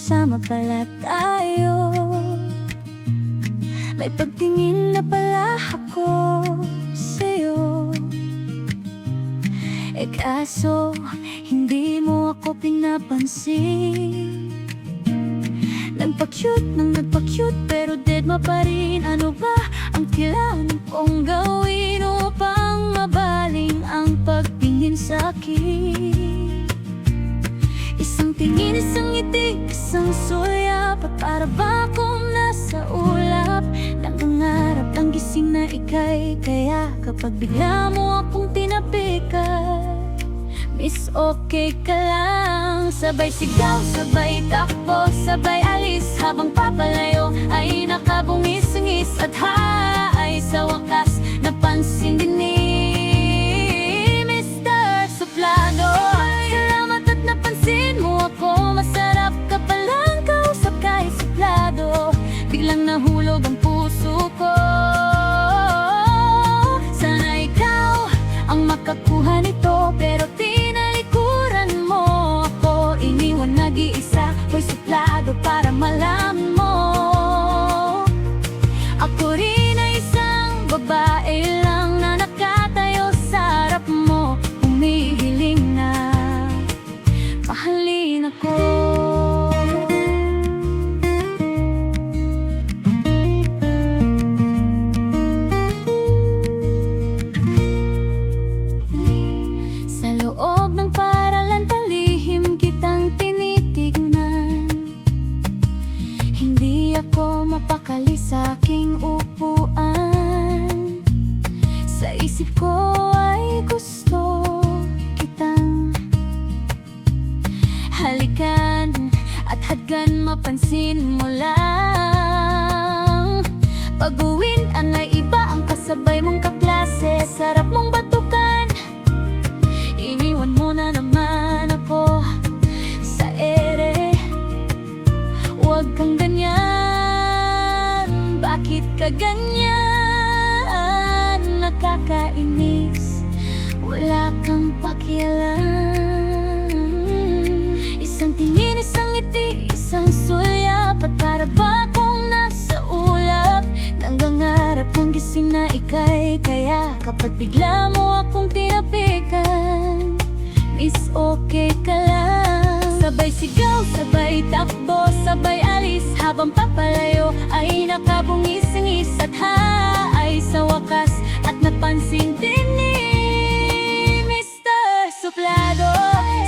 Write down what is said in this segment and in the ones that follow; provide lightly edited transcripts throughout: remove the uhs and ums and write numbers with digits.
magkasama pala tayo. May pagtingin na pala ako sa'yo. Kaso hindi mo ako pinapansin. Nagpa-cute pero deadma pa rin. Ano ba ang kailangan kong gawin upang mabaling ang pagtingin sa'kin? Isang tingin, isang ngiti, isang sulyap, at para ba akong nasa ulap? Nangangarap ang gising na ika'y kaya kapag bigla mo akong tinapikan, Miss okay ka lang. Sabay sigaw, sabay takbo, sabay alis, habang papalayo ay nakabungis-ngis. At ay sa wakas napansin din ni Mr. Suplado. Salamat at napansin mo ako, masarap ka palang kausap kahit suplado. Biglang nahulog ang puso ko. Sana ikaw ang makakuha nito, pero tinalikuran mo ako. Iniwan nag-iisa, hoy suplado, para malaman mo ako rin ay isang babae lang na nakatayo sa harap mo, humihiling na mahalin ako. Sa loob ng paralan, palihim kitang tinitignan. Hindi ako mapakali sa aking upuan. Sa isip ko ay gusto kitang halikan at hadgan, mapansin mo lang. Pag-uwin ang ay iba ang kasabay mong kaklase, sarap mong batukan. Iniwan mo na naman ako sa ere. Huwag kang ganyan, bakit ka ganyan? Nakakainis, wala kang pakialam. Isang tingin, isang ngiti, isang sulyap, at para ba akong nasa ulap? Nangangarap ng gising na ika'y kaya kapag bigla mo akong tinapikan, Miss okay ka lang. Sabay sigaw, sabay takbo, sabay alis, habang papalayo ay nakabungis-ngis. At ay sa wakas at napansin din ni Mr. Suplado.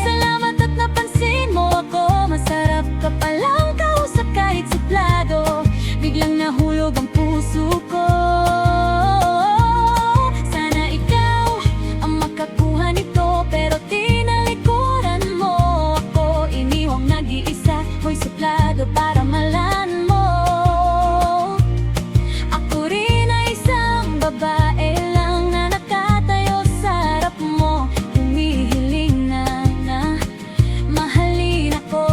Salamat at napansin mo ako, masarap ka palang kausap kahit suplado. Biglang nahulog ang puso ko. Sana ikaw ang makakuha nito, pero tinalikuran mo ako. Iniwang nag-iisa, hoy suplado, para malaman mo ako rin ay isang babae lang na nakatayo sa harap mo, humihiling na mahalin ako.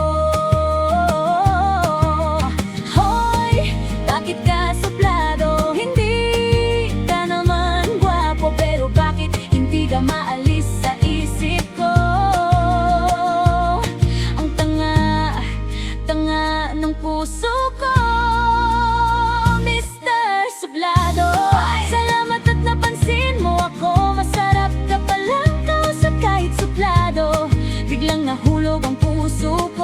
Hoy, bakit ka suplado? Hindi ka naman gwapo, pero bakit hindi ka maalis sa isip ko? Ang tanga ng puso ko, Mr. Suplado. Salamat at napansin mo ako, masarap ka palang kausap kahit suplado. Biglang nahulog ang puso ko.